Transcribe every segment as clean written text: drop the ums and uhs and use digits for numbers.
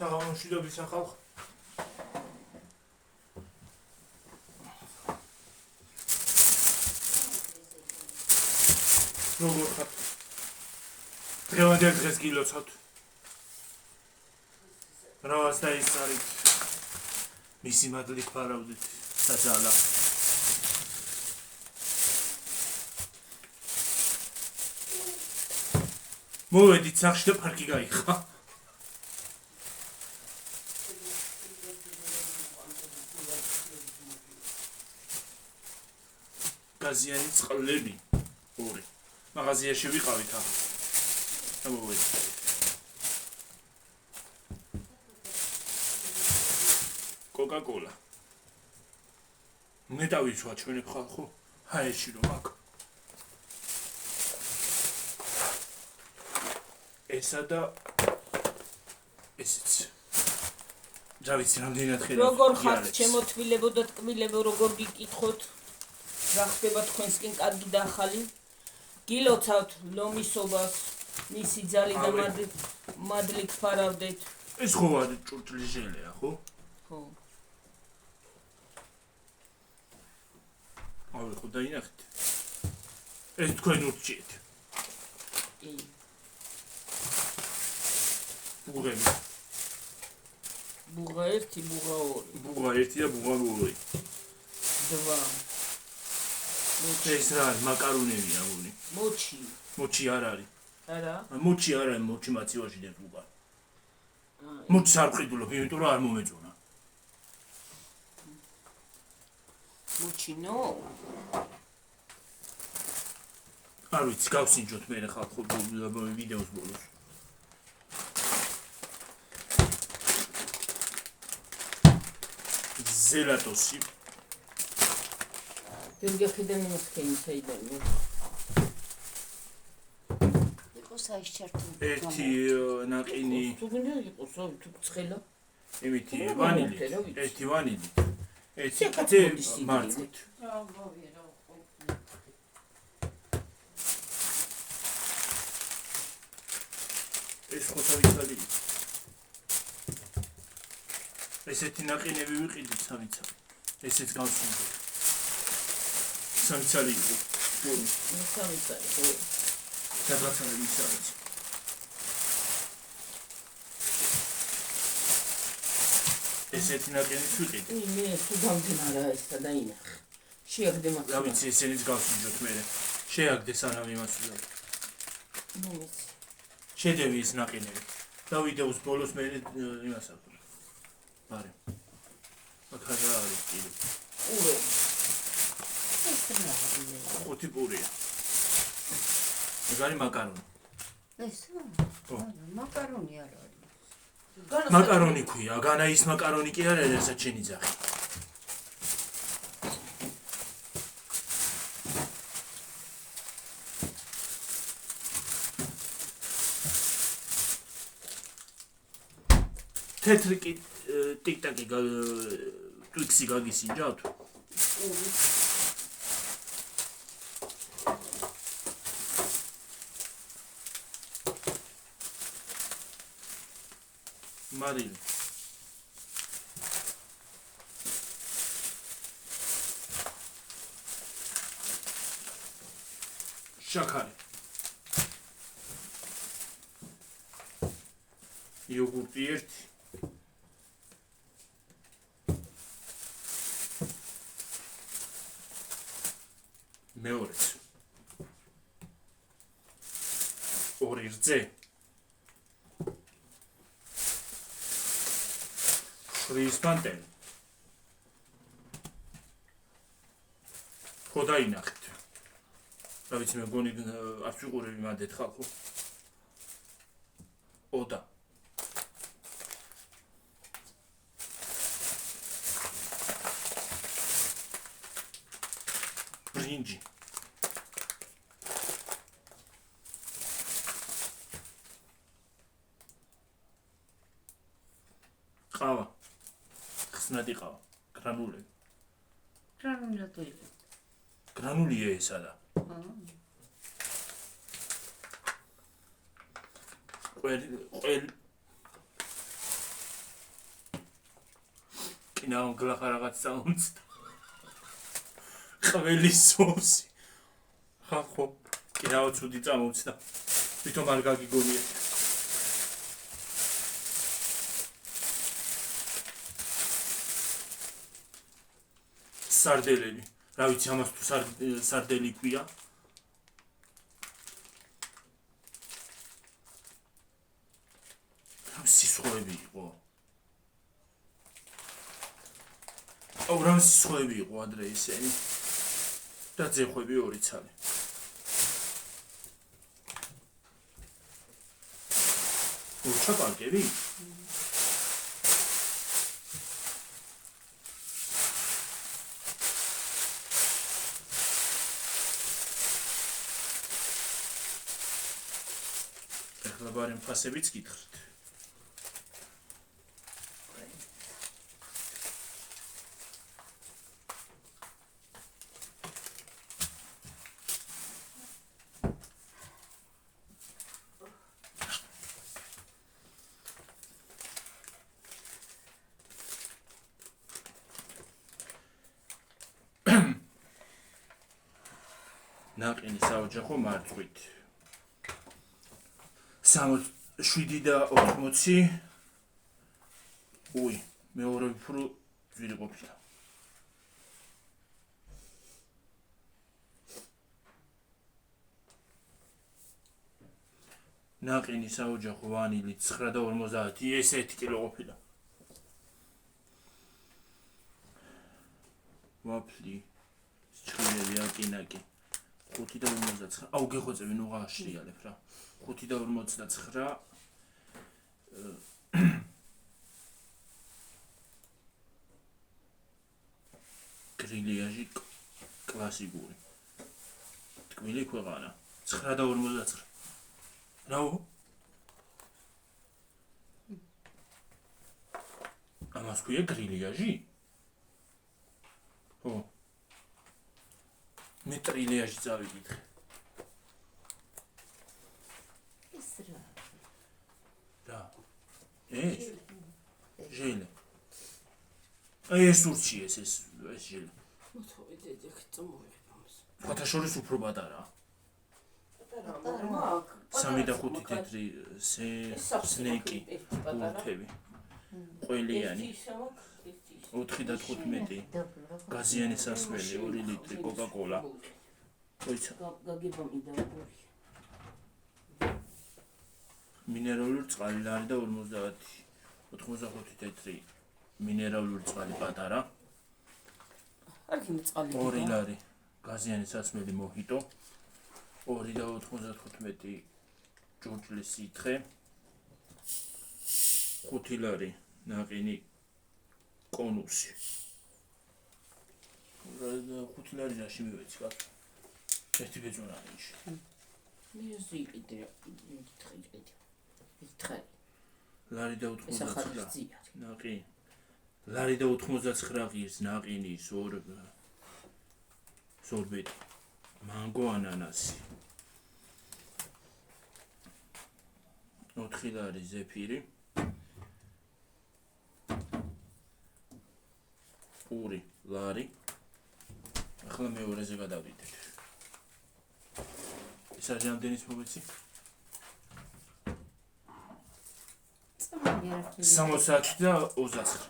მშვიდობის ახალ როგორ ხართ? დღევანდელ დღეს გილოცავთ. რას დაისწარით? მისი მადლით ფარავდით საძალა. მოვედით სახში და პარკი გაიხა. გაზიანი წყლები ორი. მაღაზიაში ვიყავით ახლა. მოვედით. Coca-Cola. მე დავიცვა ჩვენი ხალხო, ჰაეში რომ აქ. ესა და ესეც. რა ვიცი, რამდენად ხედავთ. როგორ ხართ ჩემო თბილებო და ტკბილებო, როგორ გიკითხოთ? რა ხდება თქვენსკენ კარგი და ახალი? გილოცავთ ლომისობას, მისი ძალი და მადლით ფარავდეთ. ეს ხო არის ჭურჭლიჟელია, ხო? ხო. ავი ხო დაინახეთ. ეს თქვენ ურჩიეთ. კი. ბუღები. ბუღა 1, ბუღა 2. ბუღა 1 და ბუღა 2. 2. ეს რა არის მაკარონებია გონი. მოჩი. მოჩი არ არის. არა? მოჩი არ არის, მოჩი მაცივაში დებ უკვე. მოჩი არ ყიდულობ, იმიტომ რომ არ მომეწონა. მოჩი ნო? არ ვიცი, გავსინჯოთ მე ხალხო ვიდეოს ბოლოს. ზელატოსი. გეგექიდან მოსქენი საიდანო. იყო საისჩართო. ერთი ნაყინი. თუ გინდა იყოს, თუ ცხელა. იმითი ვანილი. ერთი ვანილი. ერთი მარცით. ეს ხო თავიცალი. ესეთი ნაყინები ვიყიდით სამიცალი. ესეც გავსინჯოთ. სამიცალი იყო. სამიცალი ხო. გადაცემები მისცემთ. ესეთი ნაყინიც ვიყიდით. მე თუ გამგნარა ესა დაინახე. შეაგდე მათ. რა ვიცი, ესენიც გავსინჯოთ მე. შეაგდე სანამ იმას ვიზავ. მომიცი. შედევი ეს ნაყინები. და ვიდეოს ბოლოს მე იმას აქვს. არე. აქა რა არის კიდე? ურე. ეს რა არის? ხუთი პურია. ეს არის მაკარონი. ეს მაკარონი არ არის. მაკარონი ქვია, განა ის მაკარონი კი არ არის, რასაც შენი ძაღი. თეთრი კი ტიკტაკი ტვიქსი გაგისინჯავთ? მარილი. შაქარი. იოგურტი 1. მეორეც. 2 რძე. რის-პანტენი. ხო დაინახეთ. რა ვიცი მე გონი არც ვიყურები მანდეთ ხალხო. ოდა. ბრინჯი. ყავა. ხსნადი ყავა. გრანულები. გრანულია ესა და. ყველ კინა გლახა რაღაც წამოწდა. ყველის სოუსი. ხო, კინაო ცუდი წამოწდა. თვითონ არ გაგიგონია. სარდელები. რა ვიცი ამას თუ სარდელი ქვია? სისხოები იყო. რა სისხოები იყო ადრე ისენი. და ძეხვები 2 ცალი. ჩაკარგები? ეხლა ბარემ ფასებიც გითხრით. ნაყინი საოჯახო მარცხვით 7 და 80. უი, მეორე უფრო ძვირი ყოფილა. ნაყინი საოჯახო ვანილი 9 და 50. ეს 1 კილო ყოფილა. ვაფლი ჩხილელი აკინაკი 5 და 59. აუ გეხოცები ნუ აღშრიალებ რა. 5 და 59. გრილიაჟი კლასიკური. ტკბილი ქვეყანა. 9 და 59. რაო? ამას ქვია გრილიაჟი? ო. მე ტრილიაჟი წავიკითხე. ეს რა? რა? ეს? ჟელე. ეს ურჩი ეს ჟელე. მოთხოვე დედაქ წამოვიღებ ამას. ფათაშორის უფრო პატარაა. პატარა მაგ. 3 და 5 თეთრი სნეიკი ურთები. ყველიანი. 4 და 15. გაზიანი სასმელი 2 ლიტრი კოკა-კოლა. ოიცა. გაგება მინდა. მინერალური წყალი ლარი და 50. 85 თეთრი მინერალური წყალი პატარა. არ გინდა წყალი. 2 ლარი გაზიანი სასმელი მოჰიტო. 2 და 95 ჯორჯლის სითხე. 5 ლარი ნაყინი კონუსი. 5 ლარი რაში მივეცი კაცო? ერთი ბეწონა იში. მე ზიყიდე ითხრე. ლარი და 99. ნაყი. ლარი და 99 ღირს ნაყინი სორბეტი. მანგო ანანასი. 4 ლარი ზეფირი. პური ლარი. ახლა მეორეზე გადავიდეთ. ეს არის რამდენის მოვიცი? 60 და 29.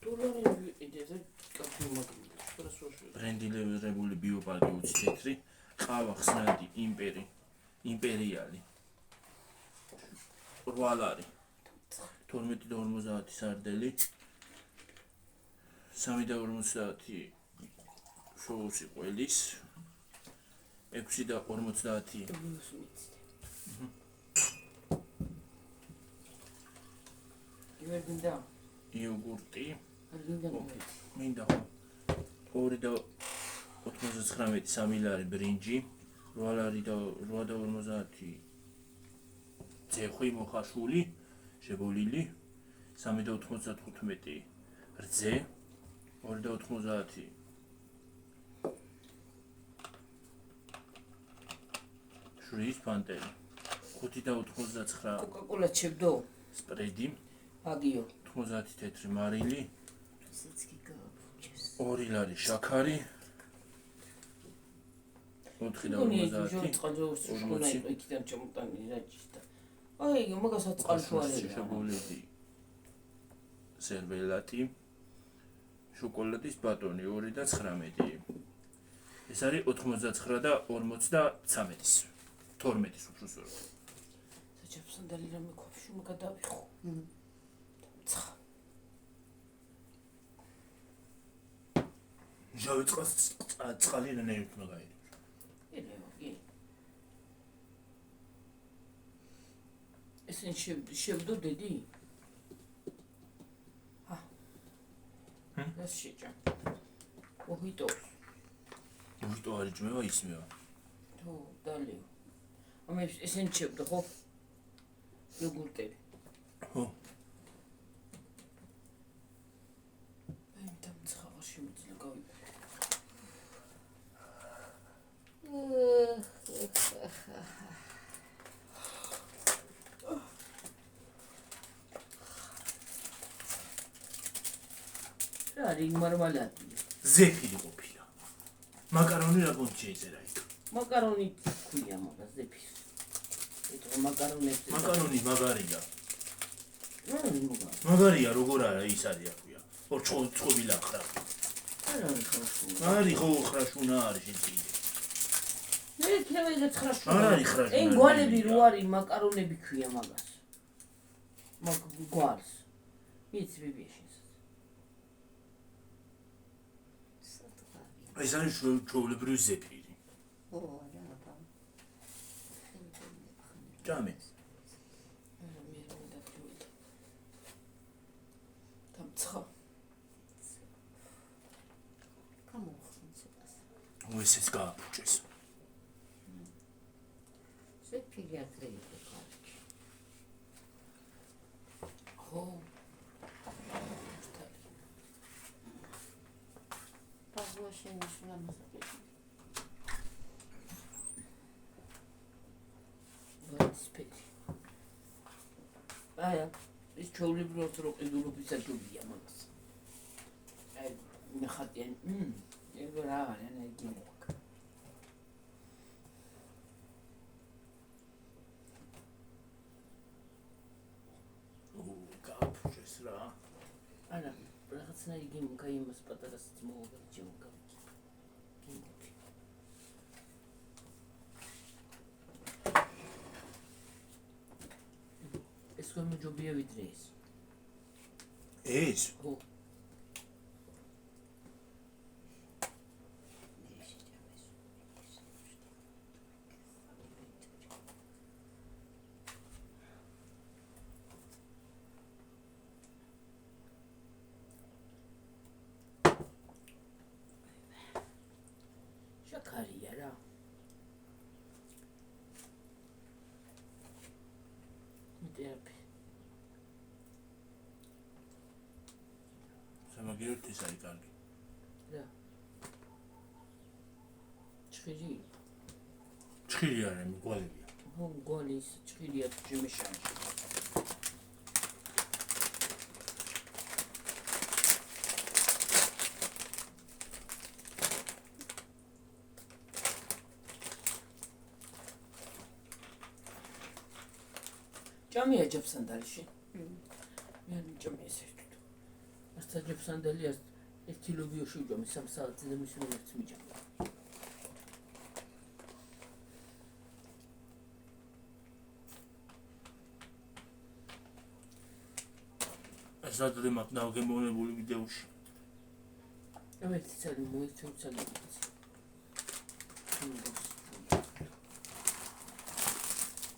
დოლარი იდეზე კაფე მაგნიტი. ბრენდილებული ბიოპარკი 20 თეთრი. ყავა ხსნადი იმპერიალი. 8 ლარი. 12 და 50 სარდელი. 3 და 50 სოუსი ყველის. 6 და 50 ივერგინდა. იოგურტი. არ გინდა. მინდა 2 და 99 3 ლარი ბრინჯი. 8 ლარი და 50 ძეხვი მოხაშული. შებოლილი 3 და 95 რძე 2 და 90 შურის პანტელი 5 და 99 კოკა-კოლა ჩებდო. სპრედი, აგიო. 90 თეთრი მარილი, ესეც კი გააფუჭეს. 2 ლარი შაქარი, 4 და 50, წყალს შუნა იქიდან ჩამოტანილი რაჭის და აი მაგასაც წყალშუალია. შოკოლადი, სერველატი, შოკოლადის ბატონი 2 და 19. ეს არის 99 და 53-ის. 12-ის უფრო სწორად. საჭაფსანდალი რამე ქოფშუმა გადავიხო. ცხ. ჟავი წყალი ნეირთ მაგაირი. ელეო. ესენ შევდო დედი? ეს შეჭა. ოჰიტო. ოჰიტო არის ჯმევა ისმევა. თო, დალიო. ამე ესენ შევდო ხო? იოგურტები. ხო. მე დამცხავა შემიძლია გავიყო. არის მარმალადი. ზეფირი ყოფილა. მაკარონი რა გონი შეიძლება იქ. მაკარონი ქვია მაგას ზეფის. ეტყო მაკარონები. მაკარონი მაგარია. მოგა. მაგარია როგორ არა ის არის აქვია. ორ წყობილა ხრა. არა ხარშუ. არის ხო ხრაშუნა არის შეიძლება. მე იქნება ეგეც ხრაშუ. არ არის ხრაშუნა. ენ გვალები რო არის მაკარონები ქვია მაგას. მაგ გვარს. მიც ბიბიაში. ეს არის ჩვეულებრივი ზეფირი. ო, არა, აბა. ჭამე. მე მინდა დავიდე. დამცხა. გამოხმცებას. ესეც გააფუჭეს. ზეფირი აქ იყო კარგი. ხო. პაზუაშენი შულამასაკი. ვაისპეთი. აი, ეს ჩვეულებრივ რო ყიდულობისა ჯობია მაგას. აი, ნახატიან, ეგ რა არის, ენერგია აქვს. გააფუჭეს რა. არა, რაღაცნაირი გიმკა იმას პატარასაც მოვაგრჩევ. ეს რომ ჯობია ვიდრე ეს. ეს? ხო. შაქარია რა. მიტეაფი. სამაგიერთ ის არის კარგი. რა. ჭხირი. ჭხირი არის მიგვალებია. ხო, გოლის ჭხირია ჯიმიშანი. ჭამია ჯაფსანდალში. მე არ ჭამია ეს ერთ. ასთა ჯაფსანდალი 1 კილო ბიოში უჭამე 3 საათზე და მის მომერც მიჭამე. ეს ადრე მაგ დავგემოვნებული ვიდეოში. ამერც ცალი მოიწევ ცალი.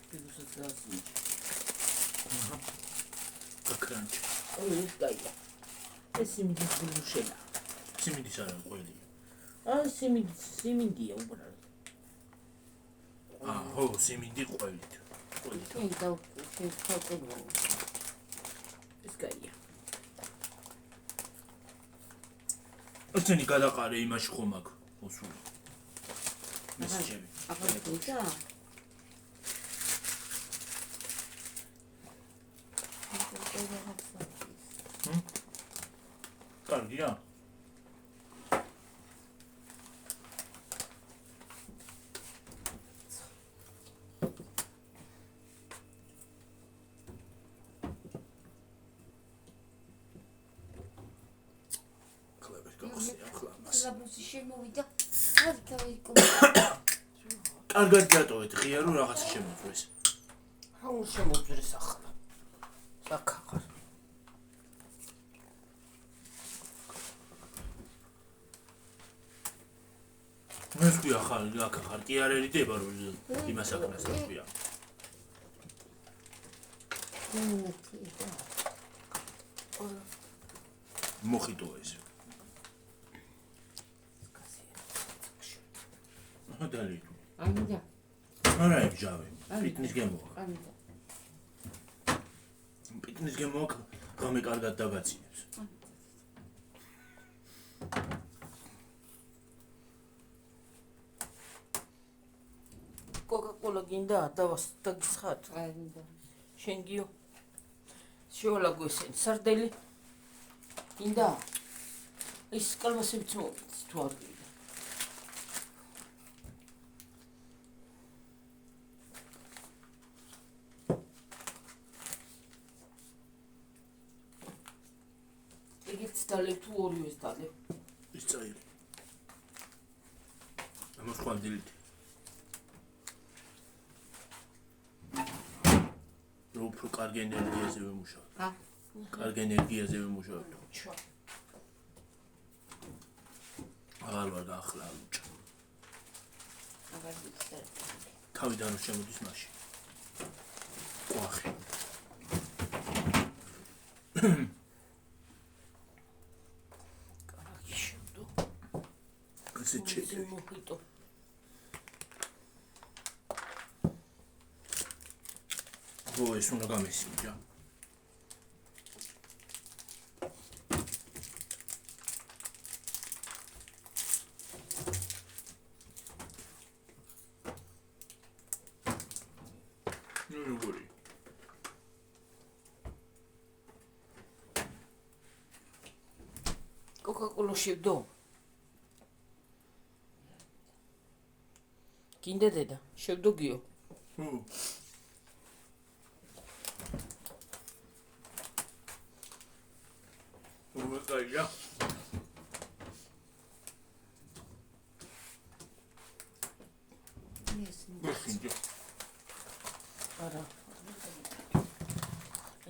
პირუსაც გასული. გაკრანჩ. ой, ეს გაია. ეს სიმინდის გულუშენა. სიმინდის არა ყველი. აი სიმინდია უბრალოდ. ხო, სიმინდი ყველით. ყველით. მე დავხატებო. ეს გაია. ესენი გადაყარე იმაში ხომ აქ ოსული. მისჩები. აბა გიდა? კარგია? კლები გახსნია ახლა მას. ლაბუსი შემოვიდა. არ დაიკო. კარგად დატოვეთ, ღია რომ რაღაცა შემოწვეს. აუ შემოძრეს ახლა. საკახარ. ეს კი ახარ კი არ ერიდება რომ იმას აკნას თქვია. მოხიტო ეს. დალი. ამიდა. არა ებჟავე. პიტნის გემოა. ამიდა. პიტნის გემოა გამე კარგად დაგაცინებს. კოკა-კოლა გინდა დაგისხათ. ამიდა. შენ გიო. შეოლაგო ესენ სარდელი. გინდა? ის კალმასებიც მოვიც თუ არ გინდა. ეგეც დალებ თუ ორივეს დალებ. ის წაილი. ამას ხვალ დილით. რო უფრო კარგი ენერგიაზე ვიმუშავებ. ჰა? კარგი ენერგიაზე ვიმუშავებ. ჩა. აღარ ვარ გაახლა ლუჭა. აღარ ვიცი. თავიდან რომ შემოდის მაშინ. ყვახი. კარგი შევდო. ესე ჩეკე. მოხიტო. ო ეს უნდა გამესინჯა. როგორი? კოკა-კოლა შევდო. გინდა დედა, შევდო გიო. მომწაია. მოსინჯა. არა.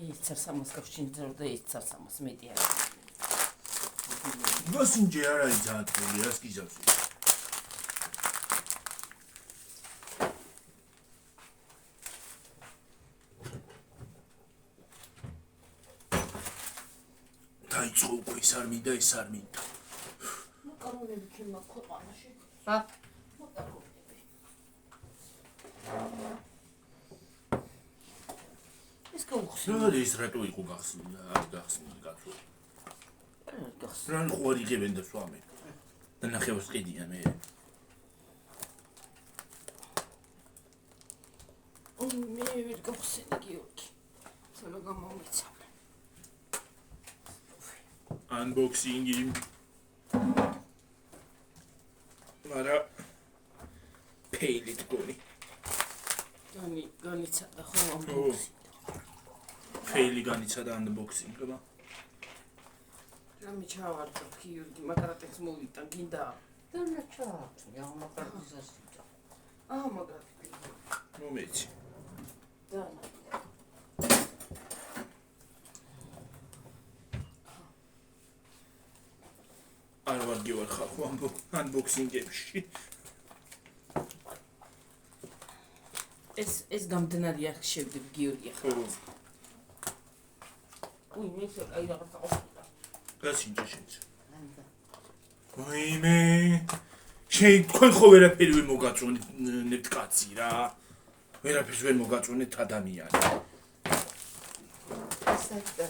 ის ცარსამას გავშინძრო და ის ცარსამას მეტი არა. მოსინჯა არ არის ძაათული, რას გიზავს? დაიწყო უკვე ის არ მინდა, ეს არ მინდა. მაკარონები ჩემმა ქვეყანაში. ჰა? მაკარონები. ეს გავხსნა. რა ის რატო იყო გახსნილი? არ გახსნილი კაცო. არა გახსნა. რა ხوار იღებენ და სვამენ. და ნახევარს ყიდიან მე. მე ვერ გავხსენი გიორგი. ცოტა გამომეცა. Unboxing. Mara paylit goni. განიცადა ხო unboxing. Payli განიცადა unboxing, რა. რამე ჩავარდა გიორგი, მაგრატექს მოვიტან, გინდა? და ჩააჭრა, მაგარიზასიტა. მაგრატი. მომეცი. და არ ვარ გივარ ხალხო unboxing-ებში. ეს გამდნარია შევდებ გიორგი ახლა. უი მე აი რაღაცა ყოფილა. გასინჯა შენც. ამიდა. ვაიმე. შენ თქვენ ხო ვერაფერი ვერ მოგაწონეთ კაცი რა. ვერაფერს ვერ მოგაწონეთ ადამიანი. ესაა.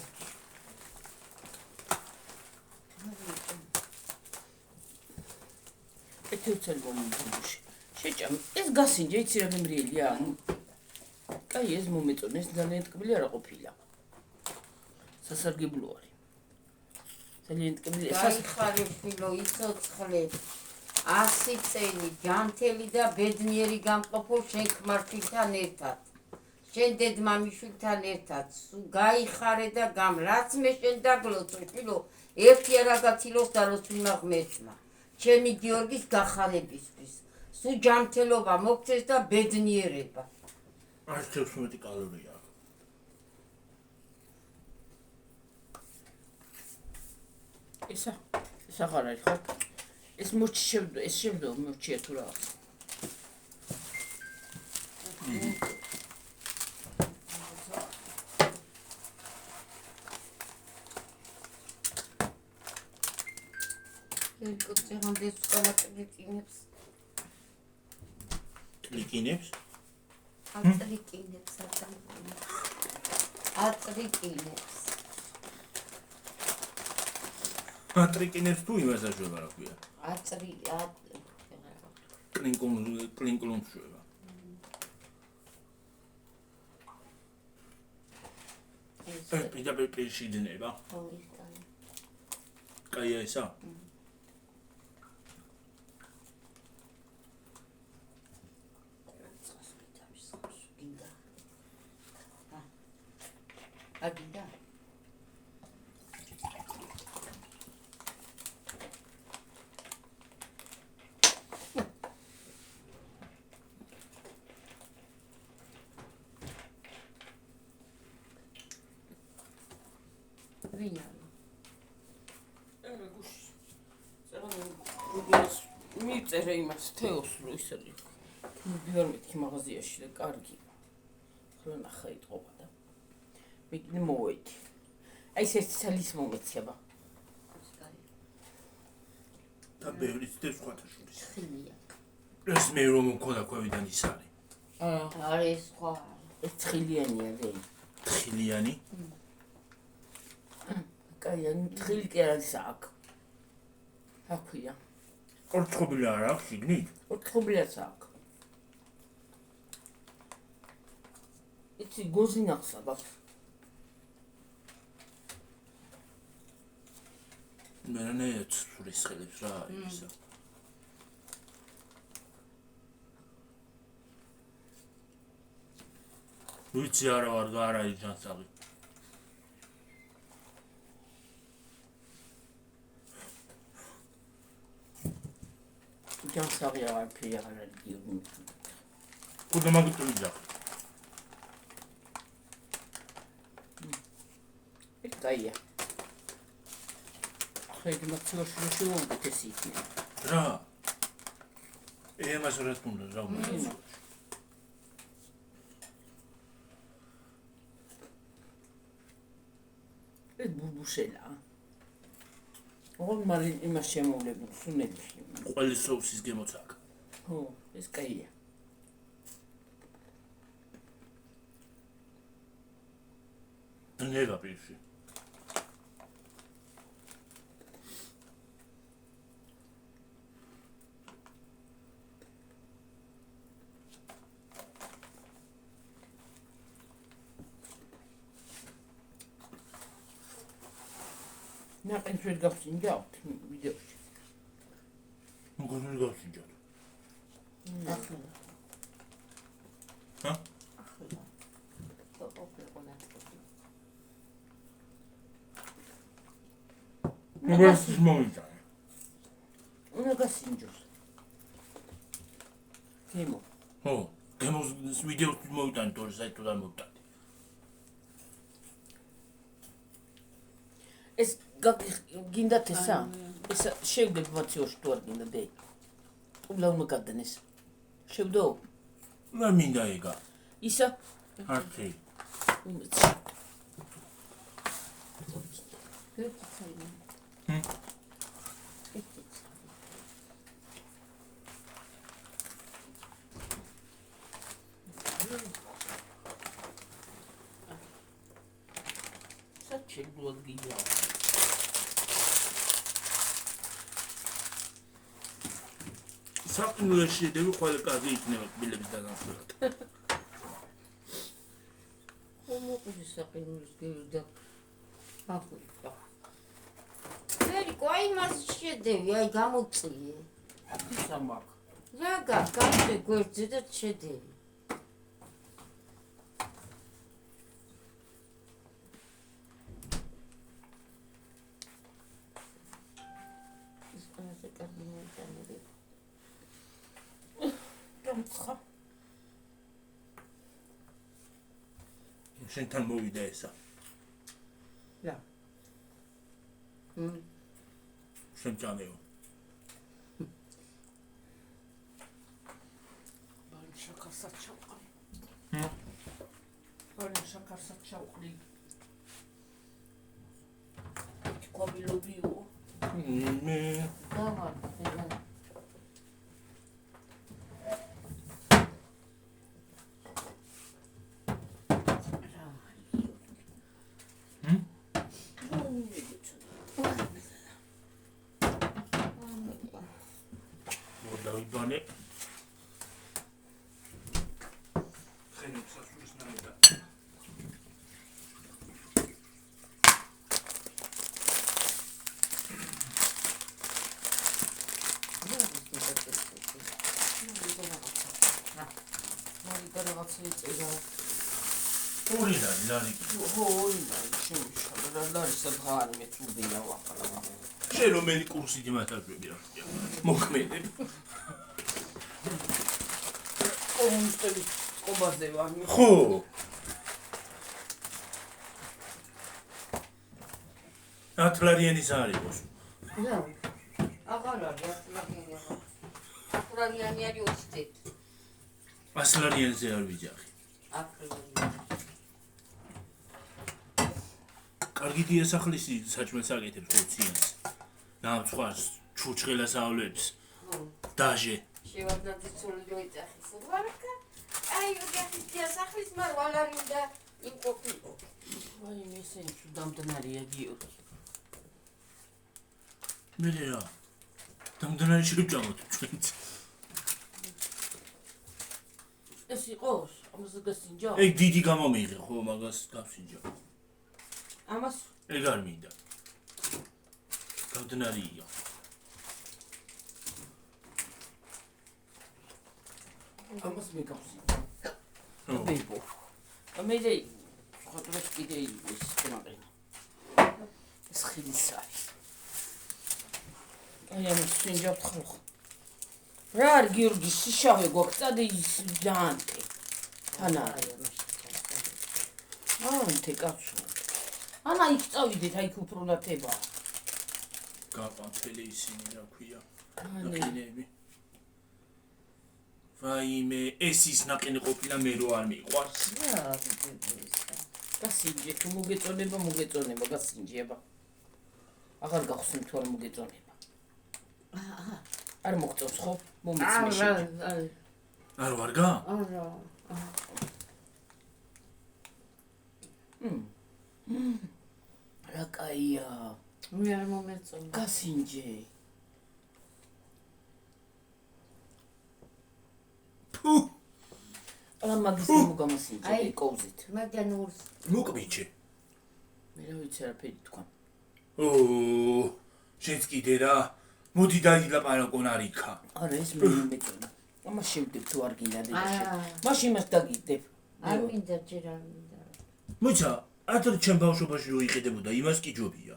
ეთერცელ მომიჯუში. შეჭამ, ეს გასინჯა იცი რა მემრიელია. კაი ეს მომეწონეს ძალიან ტკბილი არა ყოფილა. სასარგებლო არის. ძალიან ტკბილი გაიხარე შვილო იცოცხლე 100 წელი ჯანმრთელი და ბედნიერი გამყოფო შენ ქმარშვილთან ერთად შენ დედმამიშვილთან ერთად გაიხარე და რაც მე შენ დაგლოცო შვილო ერთი არა გაცილოს და როცვიმა ღმერთმა ჩემი გიორგის გახარებისთვის სუ ჯანმრთელობა მოგცეს და ბედნიერება 116 კალორია ეს აღარ არის ხო? ეს შევდო მოჩია თუ რაღაც. კოცი რამდენს ყოლაკინებს კლიკინებს ატრიკინებს ატრიკინებს თუ იმას აშვება რა ქვია კლინკლუნს შვება ეს პირდაპირ პირში ძნება კაია ესა აგიდა ვინა მიწერე იმას თეოს რო ისე მივიდივარ მეთქი მაღაზიაში და კარგი ხო ნახა იტყობა და მიგნი მოვედი აი ეს ცელის მომეცება და ბევრი ცდებს სხვათა შორის ხილია ეს მე რომ მქონდა ქვევიდან ის არის არის სხვა ეს თხილიანია ვეი თხილიანი კაი ან თხილი კი არის აქ აქვია ორთხობილი არ აქვს შიგნით ორთხობილიაც აქ იცი გოზი ნახსაბა მერანეც სულის ხელებს რა ისა ვიცი არა ვარ და არ არის ჯანსაღი ჯანსაღი არაფერი არ არის გიორგი კუდა მაგიტული ჯახ ეს კაია ხედი მოცილოში შევუდგეთ ეს იქნება რა ემას რა თქმა უნდა რა უნდა ეს ბურბუშელა ოღონ მალე იმას შემოვლებული სუნებში ყველი სოუსის გემოც აქ ხო ეს კაია დნება პირში ნაყენს ვერ გავსინჯავთ ვიდეოში მოგონი გავსინჯავთ ახლა ჰა ახლა მოგეს მომიტა უნდა გასინჯოს გემო ხო გემოს ვიდეოს მომიტან თორე საერთოდ არ მომიტან ეს გინდათ ესა ეს შევდებ მოცილოში თუ არ გინდა დე უნდა გადანეს შევდო რა მინდა ეგა ისა არტი შეგვიძლია გიგა საფნულში დები ყველა კარგი იქნება ბილების დაგანხილოთ ხომ მოყვის საფინულის გირდა ვერიკო, აი მას შედევი, აი გამოწიე. ისა მაგ. რაგა, გავდე გვერდზე და შედევი. ის ყველაზე კარგი მოიტანები. გამცხა. შენთან მოვიდა ესა. რა. შენ ჭამეო. ბალნ შაქარსაც ჩავყრი. ჰმ? ბალნ შაქარსაც ჩავყრი. ყვავილობიო. მე დავარ, მოდავიბანე. ხენებს ასურის ნაირად. ორი ლარი. ხო, შემიშალა რა არის საერთოდ მე წურდია ვახლა. შენ რომელი კურსი დიმატარები რა? მოქმედებ. კომუნისტების ყობაზე ვარ. ხო. ათლარიანის არის. რა. აღარ არის ათლარიანი. ათლარიანი არის 20. ასლარიანზე არ ვიჯახი. ათლარიანი. კარგი დიასახლისი საჭმელს აკეთებს ხოციანს. ნამცხვარს, ჩურჩხელას ავლებს. დაჟე. შევარდნაძე ცოლი მოიწახის. ვარკა. აი, უგახის დიასახლის მარ ვალარი უნდა იმყოფილო. აი, მესენი დამდნარია გიოგი. მე რა. დამდნარი შევჭამოთ ჩვენც. ეს იყოს, ამაზე გასინჯა? ეგ დიდი გამომიღე ხო მაგას გავსინჯა. ამას ეგ არ მინდა. დამდნარია. ამას მე გავსინჯა. ბებო. ამაზე ხოტროს კიდე ის შემაყენა. ეს ხილის არის. აი ამას სინჯავთ ხალხ. რა არ გიორგი შიშავე გვაქცადე ის ჯანტე. ანა ანთე კაცო. ანა იქ წავიდეთ აი უფრო ნათება. გაყვანთელი ისინი რა ქვია. ანა ნაყინები. ვაიმე, ეს ის ნაყინი ყოფილა მე რო არ მიყვარს. რა ვიგებისა. გასინჯე თუ მოგეწონება გასინჯება. აღარ გახსნით თუ არ მოგეწონება. არ მოგწონს ხო? მომეცმეში. არ ვარგა? არა. რა კაია. მე არ მომეწონა. გასინჯე. ფუ, არა მაგის გამოსინჯე აი. კოუზით. მაგან ურს. მოკბიჩე. მე რა ვიცი არაფერი თქვა. ო, შენც კიდე რა. მოდი დაილაპარაკონ არიქა. არა ეს მე მომეწონა. ამას შევდებ თუ არ გინდა დედაშე. აა. მაშინ მას დაგიდებ. არ მინდა ჯერ არ მინდა. მოიცა, ათერ ჩემ ბავშვობაში რო იყიდებოდა, იმას კი ჯობია.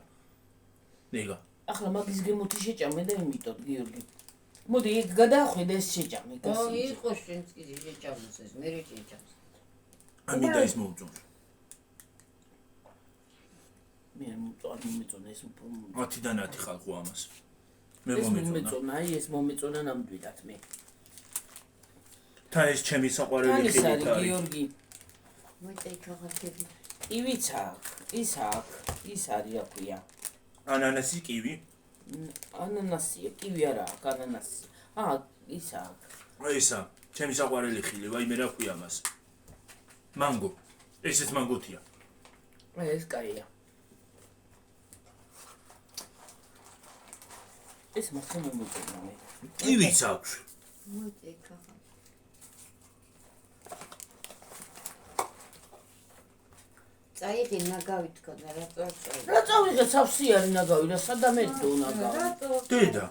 ნეგა. ახლა მაგის გემოთი შეჭამე და იმიტოდ გიორგი. მოდი ეგ გადაახვიდე ეს შეჭამე ო, გასინჯე. იყო შენც კიდე შეჭამოს ეს, მე შეჭამს. ამინდა ის მოუწონს. მე არ მომეწონა ეს უფრო. 10-დან 10 ხალხო ამას. მე ეს მომეწონა. მომეწონა, აი ეს მომეწონა ნამდვილად მე. თან ეს ჩემი საყვარელი თან ის ხილით არის არის. გიორგი. მოიწეი ქაღალდები. ივიც აქ, ის აქ, ის არის რა ქვია. ანანასი, კივი. ანანასია, კივი არა აქ, ანანასი. ის აქ. ესა, ჩემი საყვარელი ხილი, ვაიმე რა ქვია მას. მანგო. ესეც მანგოთია. ეს კაია. ეს მასე მომეწონა მე. კივიც აქვს. მოიწეი ქაღალდები. წაიდი ნაგავი თქონდა რა წავწავი. რა წავიღე სავსიანი ნაგავი რა სადამედო ნაგავი. დედა.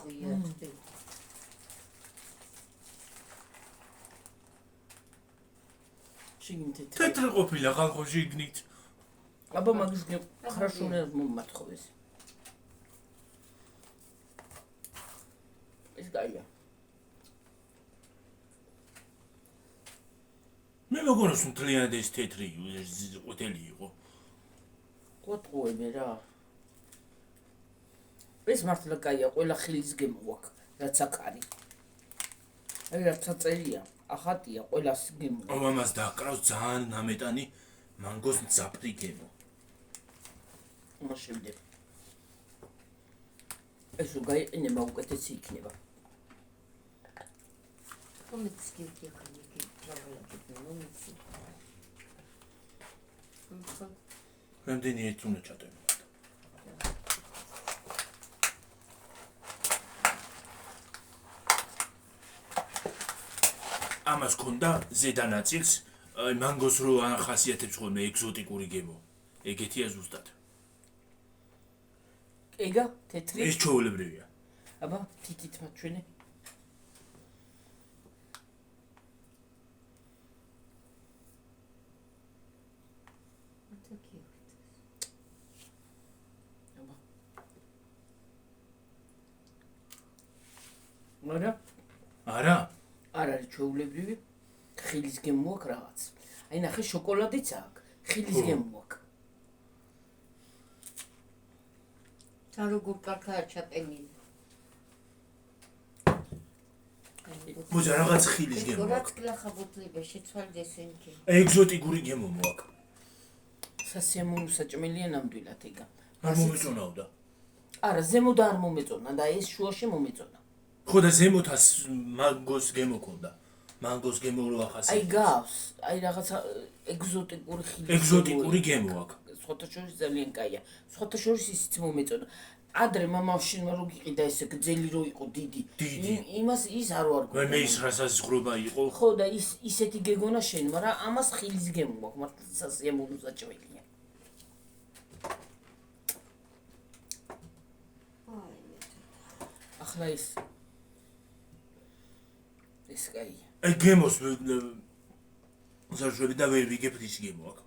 შიგნით თეთრი ყოფილა ხალხო შიგნით. აბა მაგის хорошо не მომმათხოვეს. ეს გაია. მე მეგონს მთლიანად ეს თეთრი ყვითელი იყო. ყოთყუები რა. ეს მართლა გაია, ყველა ხილის გემოაქვს, რაც აქ არის. აი რა წაწერია, ახატია, ყველას გემო. ამას დააკრავს ძალიან ნამეტანი მანგოს მძაფრი გემო. შემდეგ. ეს რო გაიყინება უკეთესი იქნება. ხომიც გიქონი ტრაბელაკი მომიცი. რამდენი ერთ უნდა ჩატევი. ამას ქონდა ზედა ნაწილს მანგოს რო ახასიათებს ხოლმე ეგზოტიკური გემო. ეგეთია ზუსტად. ეგა თეთრი. ეს ჩვეულებრივია. აბა თითით მაჩვენე. არა? არა? არ არის ჩვეულებრივი. ხილის გემო აქვს რაღაც. აი ნახე შოკოლადიც აქვს. ხილის გემო აქვს. თან როგორ კაკაა ჩატენილი. ბოძა რაღაც ხილის გემო რაც აქვს. გლახა ბუთლიბე შეცვალდეს ენკი. ეგზოტიკური გემო მოაქვს. სასიამოვნო საჭმელია ნამდვილად ეგა. არ მომეწონავდა. არა, ზემოთ არ მომეწონა და ეს შუაში მომეწონა. ხო და ზემოთას მანგოს გემო ქონდა. მანგოს გემო რო ახასიათებს. აი გავს, აი რაღაცა ეგზოტიკური ხილი. ეგზოტიკური გემო აქვს. სხვათა შორის ძალიან კაია. სხვათა შორის ისიც მომეწონა. ადრე მამავშინმა რო გიყიდა ესე გძელი რო იყო დიდი. იმას ის არ ვარ მე მე ის რასაზღრობა იყო. ხო და ის ისეთი გეგონა შენ, მაგრამ ამას ხილის გემო აქვს, მართლა სასიამოვნო საჭმელია. ახლა ეს კაია. აი გემოს ზარჟები და ვერ ვიგებ ის გემო აქვს.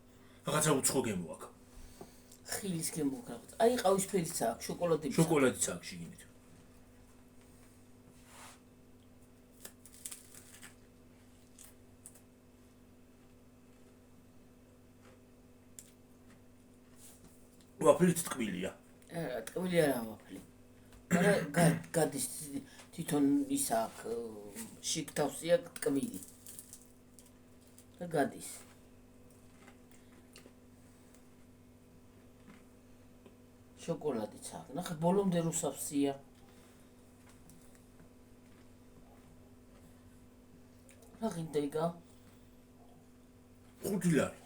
რაღაცა უცხო გემო აქვს. ხილის გემო აქვს. აი ყავისფერიც აქვს, შოკოლადიც. შოკოლადიც აქვს შიგნით. ვაფლით ტკბილია. ტკბილი არა ვაფლი. მაგრამ გადის თვითონ ის აქვს შიგთავსია ტკბილი. და გადის. შოკოლადიც აქვს. ნახე ბოლომდე რუსავსია. რა გინდა? ხუთილარი.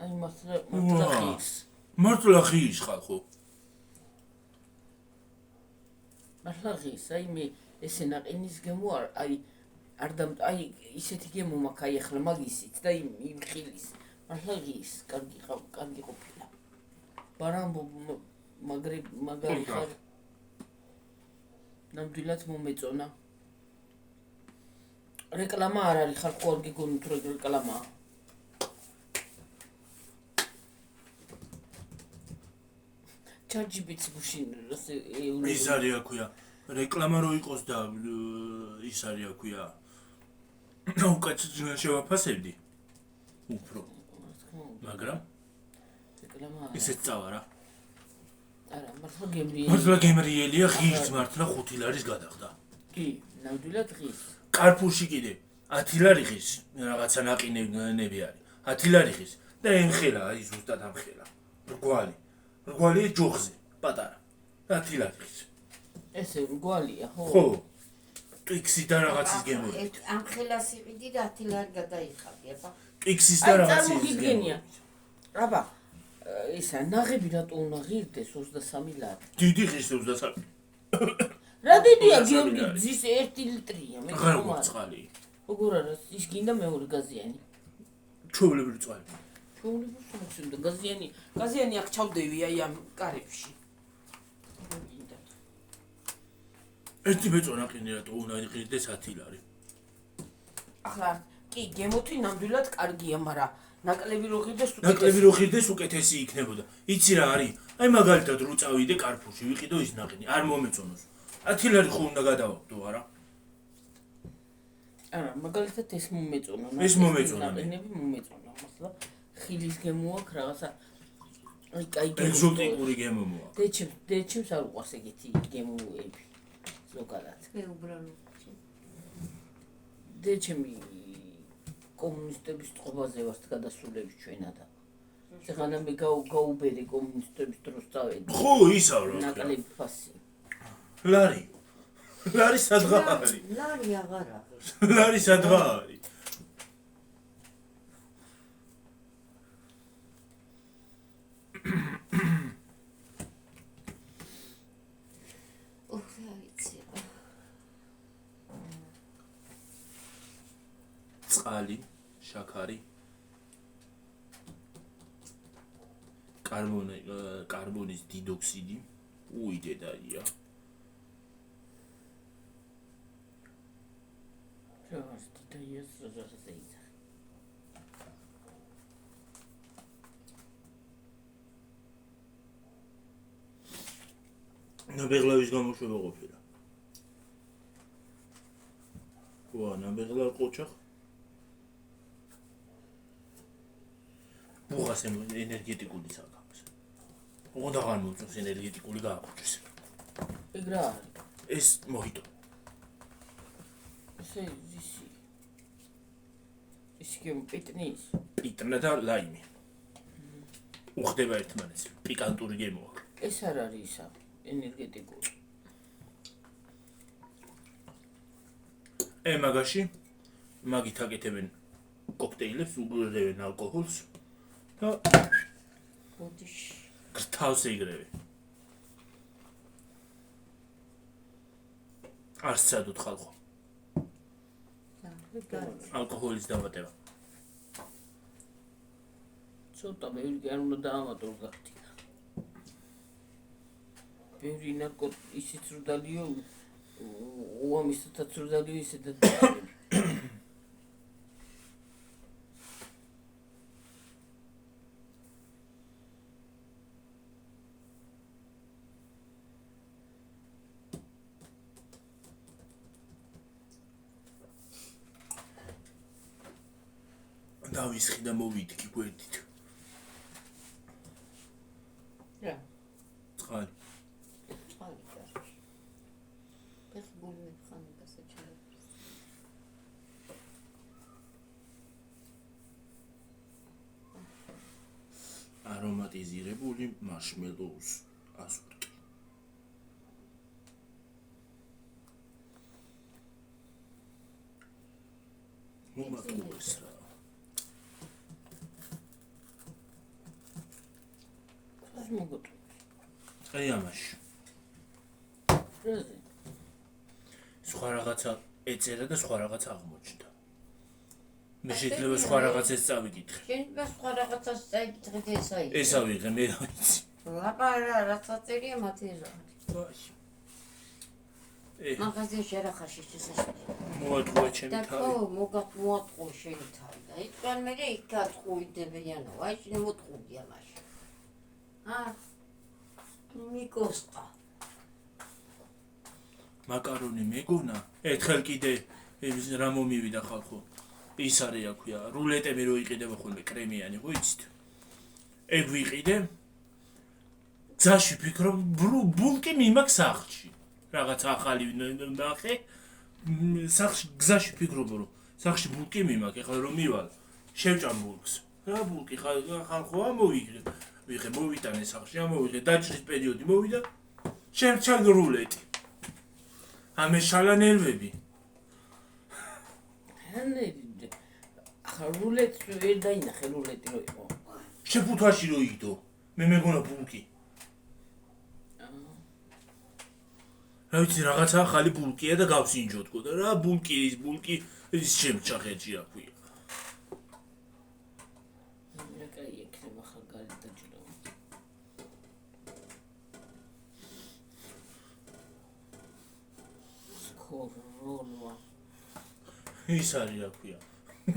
აი მართლა ხის. მართლა ხის ხალხო. მართლა ხის. აი მე ესე ნაყინის გემო არ აი ისეთი გემო მაქვს აი ახლა მაგისით და იმ ხილის. მართლა ხის. კარგი ყოფილა. ბარამბო მაგარი ხარ. ნამდვილად მომეწონა. რეკლამა არ არის ხალხო არ გიგონით რეკლამაა. ჩარჯიბიც გუშინ ის არის აქვია. რეკლამა რო იყოს და ის არის აქვია. უკაც შევაფასებდი. უფრო. მაგრამ რეკლამა ისეც წავა რა. არა, მართლა გემრიელი. მართლა გემრიელია ღირს მართლა 5 ლარის გადახდა. კი, ნამდვილად ღირს. კარფურში კიდე 10 ლარი ღირს, რაღაცა ნაყინები არის. 10 ლარი ღირს და ემხელა, აი ზუსტად ამხელა. რგვალი ჯოხზე, პატარა. 10 ლარი ღირს. ესე რგვალია, ხო? ხო. ტვიქსი და რაღაცის გემო. ამ ხელას იყიდი და 10 ლარი გადაიხადი, აბა. ტვიქსის და რაღაცის გემო. აბა, ისა ნაღები რატო უნდა ღირდეს 23 ლარი? დიდი ღირს 23. რა დიდია გიორგი, ძის 1 ლიტრია, მე აღარ გვაქვს წყალი. როგორ არა, ის გინდა მეორე გაზიანი. ჩვეულებრივი წყალი. ჩვეულებრივ შემოხსენდა გაზიანი აქ ჩავდევი აი ამ კარებში. ერთი მეწონა ყინი რატო უნდა იყიდე 10 ლარი. ახლა კი გემოთი ნამდვილად კარგია, მაგრამ ნაკლები რო ღირდეს ნაკლები რო ღირდეს უკეთესი იქნებოდა. იცი რა არის? აი მაგალითად რო წავიდე კარფურში ვიყიდო ის ნაყინი, არ მომეწონოს. 10 ლარი ხო უნდა გადავაგდო არა? არა, მაგალითად ეს მომეწონა. ეს მომეწონა. ნაყინები მომეწონა, ახლა ხილის გემო აქვს რაღაცა აი კაი გემო. ეგზოტიკური გემო მოაქვს. დედჩემს არ უყვარს ეგეთი გემოები. ზოგადად. მე უბრალოდ დედჩემი კომუნისტების წყობაზე ვართ გადასულები ჩვენადა. ეხლა მე გაუბერე კომუნისტების დროს წავედი. ხო, ისა რა. ნაკლები ფასი. ლარი. ლარი სადღა არის? ლარი აღარ არის. ლარი სადღა არის? წყალი, შაქარი, კარბონის დიდოქსიდი, დედაია. რაღაც დედაიას რაღაცა ეძახი. ნაბეღლავის გამოშვება ყოფილა. ვა, ნაბეღლა ყოჩახ. ბუღას ენერგეტიკული საკამს. უნდა განმოწოს ენერგეტიკული გააყუჩეს. ეგ რა არის? ეს მოჰიტო. ისი პიტნის. პიტნა და ლაიმი. უხდება ერთმანეთს. პიკანტური გემო აქვს. ეს არ არის ისა ენერგეტიკული. მაგაში მაგით აკეთებენ კოქტეილებს, უგროვენ ალკოჰოლს და ბოდიში გრთავს ეგრევე. არ სცადოთ ხალხო. ალკოჰოლის დამატება. ცოტა ბევრი კი არ უნდა დაამატო გახტი. ბევრი ისიც რო დალიო უამისთაც რო დალიო ისედაც დაალები. დავისხი და მოვიდგი გვერდით. რა? წყალი. წყალი კარგი. ფეხბურთი მეხანა გასაჩერებს. არომატიზირებული მარშმელოუს ასურტი. მომატყუეს რა. მოგოტო. აი ამაში. რაზე? სხვა რაღაცა ეწერა და სხვა რაღაცა აღმოჩნდა. მე შეიძლება სხვა რაღაცას წავიკითხე. შეიძლება სხვა რაღაცას წაიკითხეთ ეს აი. ეს ავიღე მე რა ვიცი. ლაპარა რაც აწერია მათი რა. ვაში. მაღაზიაში არ ახარშის შესაძლებელი. მოატყუე ჩემი და თავი. ხო, მოატყუე შენი თავი და იტყვიან მე იქ გატყუიდებიანო, აი შენ მოტყუდი ამაში. მიკოსტა. მაკარონი მეგონა, ერთხელ კიდე რა მომივიდა ხალხო. ის არის აქვია, რულეტები რო იყიდება ხოლმე კრემიანი, ხო იცით? ეგ ვიყიდე. გზაში ფიქრობ, ბულკი მიმაქ სახლში. რაღაც ახალი ნახე. სახლში გზაში ფიქრობ, რომ სახლში ბულკი მიმაქ, ეხლა რომ მივალ, შევჭამ ბულკს. რა ბულკი ხალხოა მოვიგე. ვიღე მოვიტანე სახლში, ამოვიღე დაჭრის პერიოდი მოვიდა. შემჩალ რულეტი. ამეშალა ნერვები. ახლა რულეტს ვერ დაინახე რულეტი რო იყო. შეფუთვაში რო იგდო. მე მეგონა ბულკი. რა ვიცი რაღაცა ახალი ბულკია და გავსინჯოთქო და რა ბულკი ის შემჩახეთში აქვია. რა კაია. ხოროლა. ის არის რა ქვია.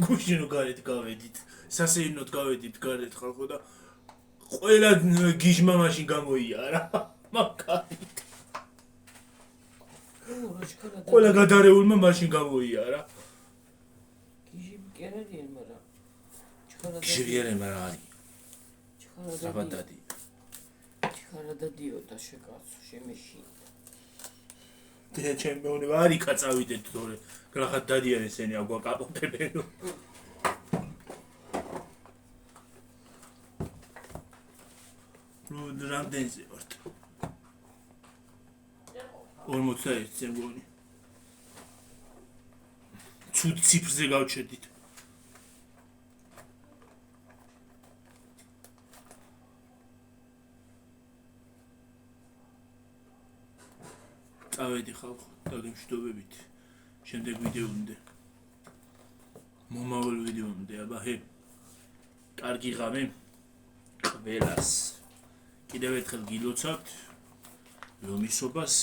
გუშინო გარეთ გავედით. სასეირნოდ გავედით გარეთ ხალხო და ყველა გიჟმა მაშინ გამოიარა. მაგარით. რა შეხარა და ყველა გადარეულმა მაშინ გამოიარა. გიჟები კი არ არიან, მაგრამ ჩხარა და ჟივიერება რა არის? ჩხარა და საბადადი. ჩხარა და დიოდა შეკაცო შემეში. და ჩემპიონი ვარი კაცავიდეთ თორე გლახად დადიან ესენი აგვა კაპოტებენო. ნუ რამდენზე ვართ? 41-ზე მგონი. ცუდ ციფრზე გავჩერდით. წავედი ხალხო, დაგემშვიდობებით. შემდეგ ვიდეომდე. მომავალ ვიდეომდე, აბა ჰე. კარგი ღამე ყველას. კიდევ ერთხელ გილოცავთ ლომისობას.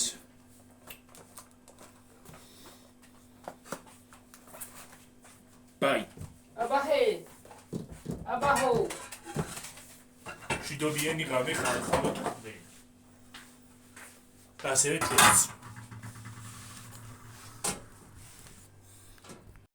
Bye. აბა ჰო. მშვიდობიანი ღამე ხალხო. და ასევე თქვენს.